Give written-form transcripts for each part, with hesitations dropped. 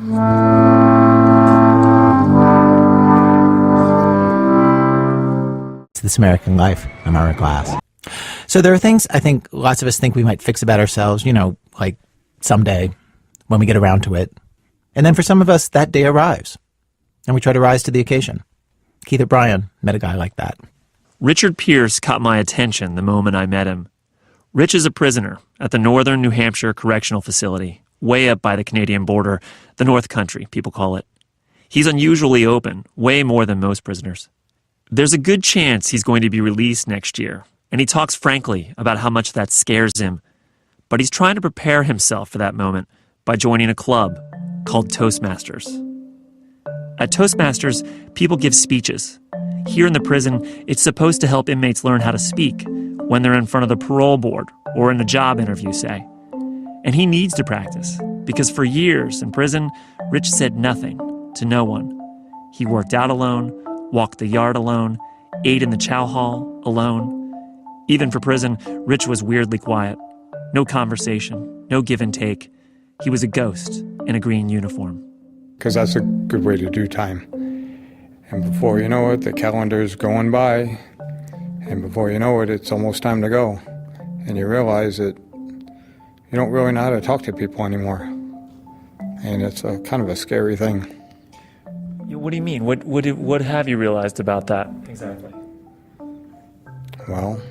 This American life, I'm our glass. So there are things I think lots of us think we might fix about ourselves, like someday when we get around to it. And then for some of us, that day arrives and we try to rise to the occasion. Keith O'Brien met a guy like that. Richard Pierce caught my attention the moment I met him. Rich is a prisoner at the Northern New Hampshire Correctional Facility, way up by the Canadian border, the North Country, people call it. He's unusually open, way more than most prisoners. There's a good chance he's going to be released next year, and he talks frankly about how much that scares him. But he's trying to prepare himself for that moment by joining a club called Toastmasters. At Toastmasters, people give speeches. Here in the prison, it's supposed to help inmates learn how to speak when they're in front of the parole board or in a job interview, say. And he needs to practice, because for years in prison, Rich said nothing to no one. He worked out alone, walked the yard alone, ate in the chow hall alone. Even for prison, Rich was weirdly quiet. No conversation, no give and take. He was a ghost in a green uniform. Because that's a good way to do time. And before you know it, the calendar's going by. And before you know it, it's almost time to go. And you realize that you don't really know how to talk to people anymore. And it's a kind of a scary thing. What do you mean? What have you realized about that exactly? Well,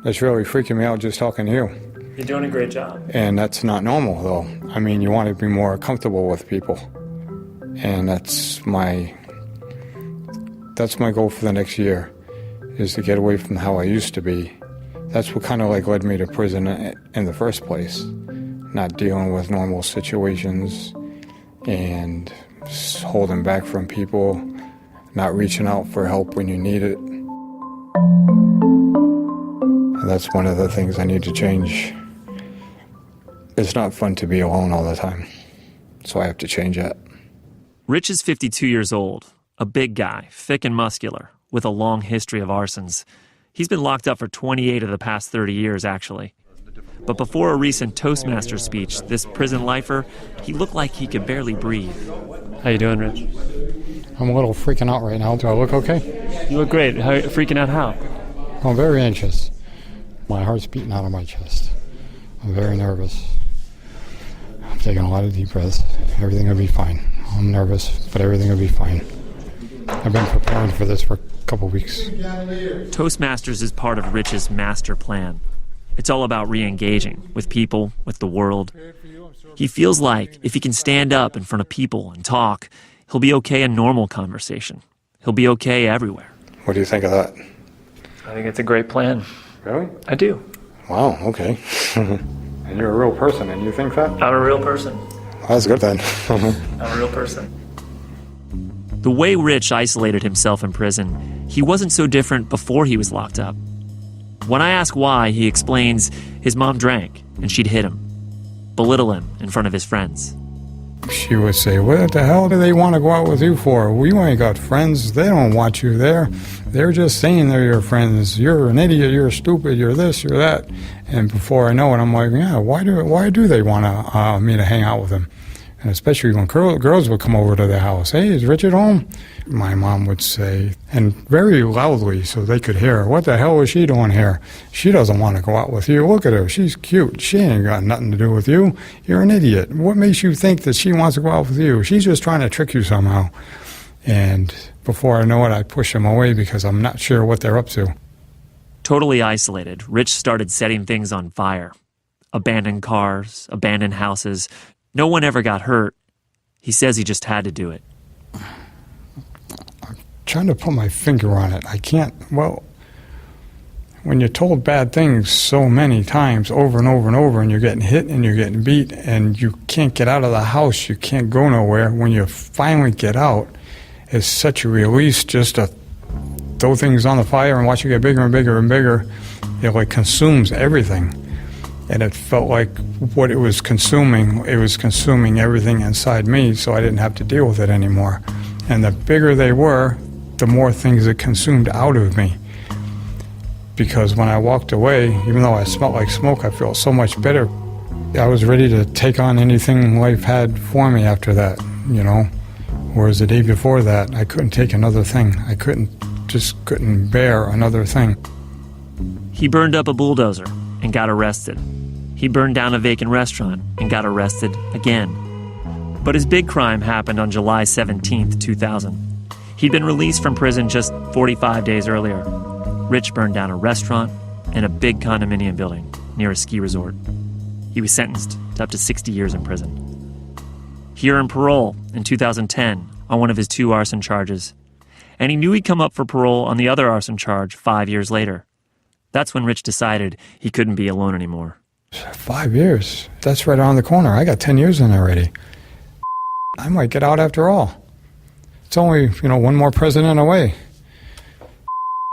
it's really freaking me out just talking to you. You're doing a great job. And that's not normal, though. I mean, you want to be more comfortable with people. And that's my goal for the next year, is to get away from how I used to be. That's what kind of like led me to prison in the first place. Not dealing with normal situations and holding back from people, not reaching out for help when you need it. And that's one of the things I need to change. It's not fun to be alone all the time, so I have to change that. Rich is 52 years old, a big guy, thick and muscular, with a long history of arsons. He's been locked up for 28 of the past 30 years, actually. But before a recent Toastmaster speech, this prison lifer, he looked like he could barely breathe. How you doing, Rich? I'm a little freaking out right now. Do I look okay? You look great. Freaking out how? I'm very anxious. My heart's beating out of my chest. I'm very nervous. I'm taking a lot of deep breaths. Everything will be fine. I'm nervous, but everything will be fine. I've been preparing for this for a couple weeks. Toastmasters is part of Rich's master plan. It's all about re-engaging with people, with the world. He feels like if he can stand up in front of people and talk, he'll be okay in normal conversation. He'll be okay everywhere. What do you think of that? I think it's a great plan. Really? I do. Wow, okay. And you're a real person, and you think that? I'm a real person. Well, that's good then. I'm a real person. The way Rich isolated himself in prison, he wasn't so different before he was locked up. When I ask why, he explains his mom drank and she'd hit him, belittle him in front of his friends. She would say, what the hell do they want to go out with you for? You ain't got friends. They don't want you there. They're just saying they're your friends. You're an idiot. You're stupid. You're this. You're that. And before I know it, I'm like, yeah, why do they want me to hang out with them? And especially when girls would come over to the house. Hey, is Richard home? My mom would say, and very loudly so they could hear, what the hell is she doing here? She doesn't want to go out with you. Look at her. She's cute. She ain't got nothing to do with you. You're an idiot. What makes you think that she wants to go out with you? She's just trying to trick you somehow. And before I know it, I push them away because I'm not sure what they're up to. Totally isolated, Rich started setting things on fire. Abandoned cars, abandoned houses. No one ever got hurt. He says he just had to do it. I'm trying to put my finger on it. I can't, well, when you're told bad things so many times over and over and over, and you're getting hit and you're getting beat and you can't get out of the house, you can't go nowhere, when you finally get out, it's such a release just to throw things on the fire and watch it get bigger and bigger and bigger. It like consumes everything. And it felt like what it was consuming everything inside me, so I didn't have to deal with it anymore. And the bigger they were, the more things it consumed out of me. Because when I walked away, even though I smelled like smoke, I felt so much better I was ready to take on anything life had for me after that, you know. Whereas the day before that, I couldn't take another thing. I just couldn't bear another thing. He burned up a bulldozer and got arrested. He burned down a vacant restaurant and got arrested again. But his big crime happened on July 17th, 2000. He'd been released from prison just 45 days earlier. Rich burned down a restaurant and a big condominium building near a ski resort. He was sentenced to up to 60 years in prison. He earned parole in 2010 on one of his 2 arson charges, and he knew he'd come up for parole on the other arson charge 5 years later. That's when Rich decided he couldn't be alone anymore. 5 years? That's right around the corner. I got 10 years in already. I might get out after all. It's only, one more president away.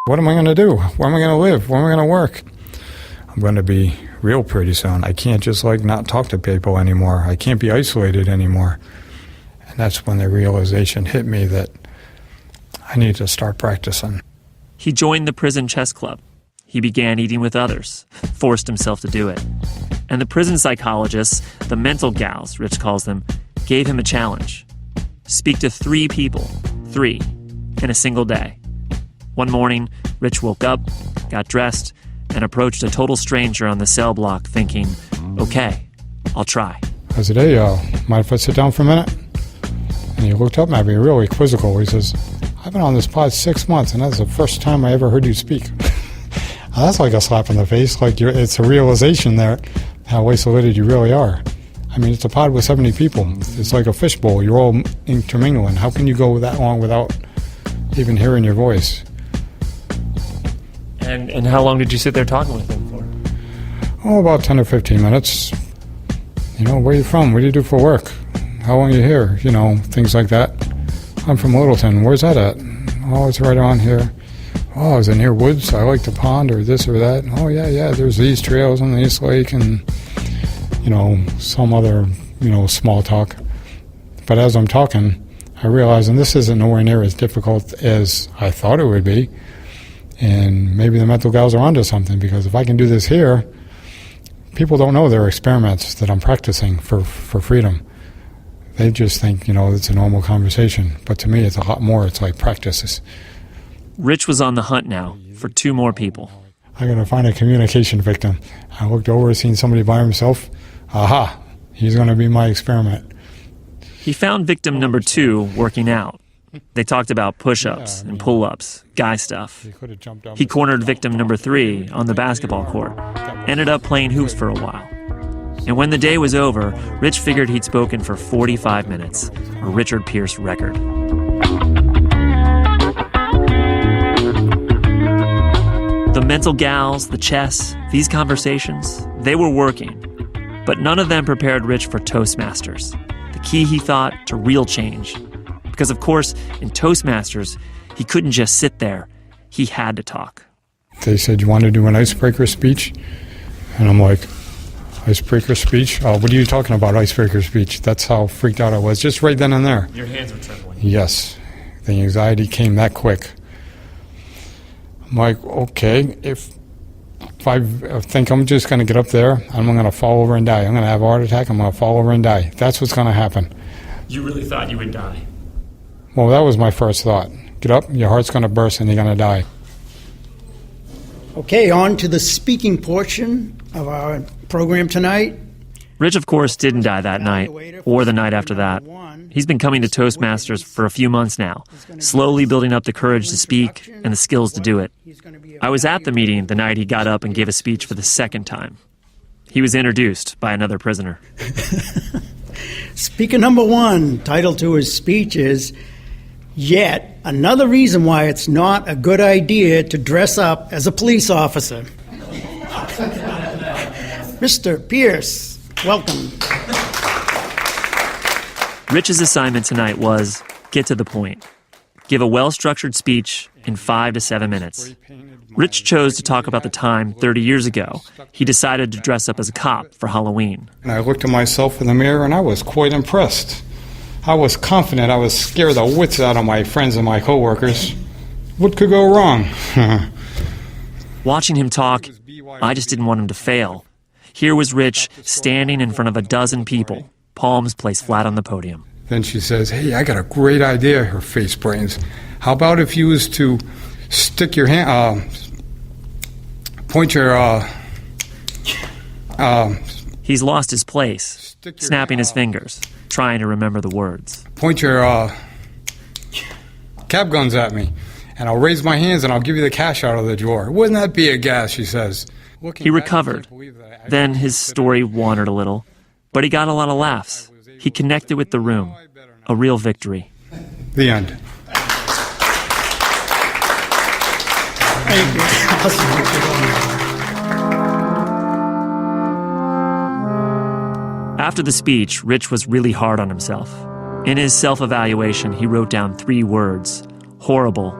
What am I going to do? Where am I going to live? Where am I going to work? I'm going to be real pretty soon. I can't just not talk to people anymore. I can't be isolated anymore. And that's when the realization hit me that I need to start practicing. He joined the prison chess club. He began eating with others, forced himself to do it. And the prison psychologists, the mental gals, Rich calls them, gave him a challenge. Speak to 3 people, 3, in a single day. One morning, Rich woke up, got dressed, and approached a total stranger on the cell block thinking, okay, I'll try. I said, hey, mind if I sit down for a minute? And he looked up at me really quizzical. He says, I've been on this pod 6 months, and that's the first time I ever heard you speak. That's like a slap in the face. It's a realization there how isolated you really are. I mean, it's a pod with 70 people. It's like a fishbowl. You're all intermingling. How can you go that long without even hearing your voice? And how long did you sit there talking with him for? Oh, about 10 or 15 minutes. Where are you from? What do you do for work? How long are you here? Things like that. I'm from Littleton. Where's that at? Oh, it's right around here. Oh, is it near woods? I like the pond or this or that. Oh, yeah, there's these trails on the East Lake and, some other, small talk. But as I'm talking, I realize, and this isn't nowhere near as difficult as I thought it would be, and maybe the mental gals are onto something, because if I can do this here, people don't know they're experiments that I'm practicing for freedom. They just think, it's a normal conversation. But to me, it's a lot more. It's like practices. Rich was on the hunt now for 2 more people. I'm going to find a communication victim. I looked over, seen somebody by himself. Aha, he's going to be my experiment. He found victim number 2 working out. They talked about push-ups and pull-ups, guy stuff. He cornered victim number 3 on the basketball court, ended up playing hoops for a while. And when the day was over, Rich figured he'd spoken for 45 minutes, a Richard Pierce record. The mental gals, the chess, these conversations, they were working. But none of them prepared Rich for Toastmasters, the key, he thought, to real change. Because, of course, in Toastmasters, he couldn't just sit there. He had to talk. They said, you want to do an icebreaker speech? And I'm like, icebreaker speech? Oh, what are you talking about, icebreaker speech? That's how freaked out I was, just right then and there. Your hands were trembling. Yes. The anxiety came that quick. I'm like, okay, if I think I'm just going to get up there, I'm going to fall over and die. I'm going to have a heart attack, I'm going to fall over and die. That's what's going to happen. You really thought you would die? Well, that was my first thought. Get up, your heart's going to burst, and you're going to die. Okay, on to the speaking portion of our program tonight. Rich, of course, didn't die that night, or the night after that. He's been coming to Toastmasters for a few months now, slowly building up the courage to speak and the skills to do it. I was at the meeting the night he got up and gave a speech for the 2nd time. He was introduced by another prisoner. Speaker number 1, title to his speech is, Yet Another Reason Why It's Not a Good Idea to Dress Up as a Police Officer. Mr. Pierce, welcome. Rich's assignment tonight was get to the point. Give a well-structured speech in 5 to 7 minutes. Rich chose to talk about the time 30 years ago he decided to dress up as a cop for Halloween. And I looked at myself in the mirror, and I was quite impressed. I was confident. I was scared the wits out of my friends and my coworkers. What could go wrong? Watching him talk, I just didn't want him to fail. Here was Rich standing in front of a dozen people, palms placed flat on the podium. Then she says, hey, I got a great idea, her face brightens. How about if you was to stick your hand, point your, He's lost his place, snapping his fingers, trying to remember the words. point your cab guns at me, and I'll raise my hands and I'll give you the cash out of the drawer. Wouldn't that be a gas, she says. He recovered. Then his story wandered a little, but he got a lot of laughs. He connected with the room. A real victory. The end. Thank you. After the speech, Rich was really hard on himself. In his self-evaluation, he wrote down 3 words: horrible,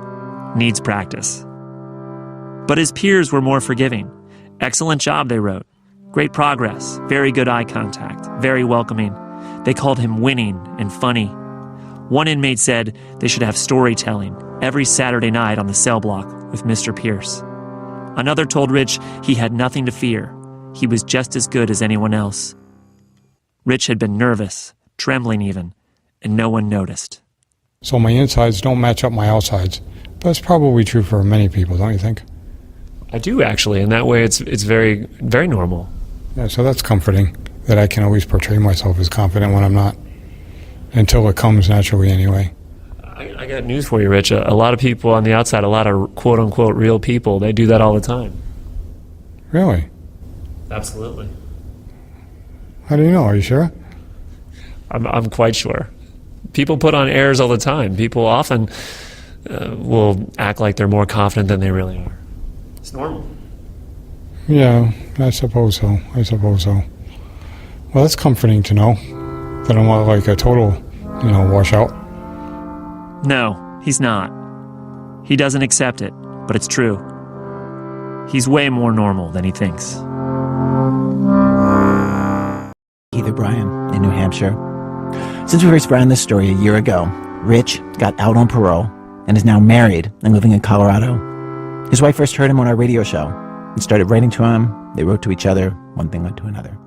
needs practice. But his peers were more forgiving. Excellent job, they wrote. Great progress, very good eye contact, very welcoming. They called him winning and funny. One inmate said they should have storytelling every Saturday night on the cell block with Mr. Pierce. Another told Rich he had nothing to fear. He was just as good as anyone else. Rich had been nervous, trembling even, and no one noticed. So my insides don't match up my outsides. But it's probably true for many people, don't you think? I do, actually. In that way, it's very, very normal. Yeah, so that's comforting, that I can always portray myself as confident when I'm not. Until it comes naturally anyway. I got news for you, Rich. A lot of people on the outside, a lot of quote-unquote real people, they do that all the time. Really? Absolutely. How do you know? Are you sure? I'm quite sure. People put on airs all the time. People often will act like they're more confident than they really are. It's normal. Yeah, I suppose so. Well, that's comforting to know that I'm not like a total, washout. No, he's not. He doesn't accept it, but it's true. He's way more normal than he thinks. Either Brian in New Hampshire. Since we first ran this story a year ago, Rich got out on parole and is now married and living in Colorado. His wife first heard him on our radio show and started writing to him. They wrote to each other. One thing led to another.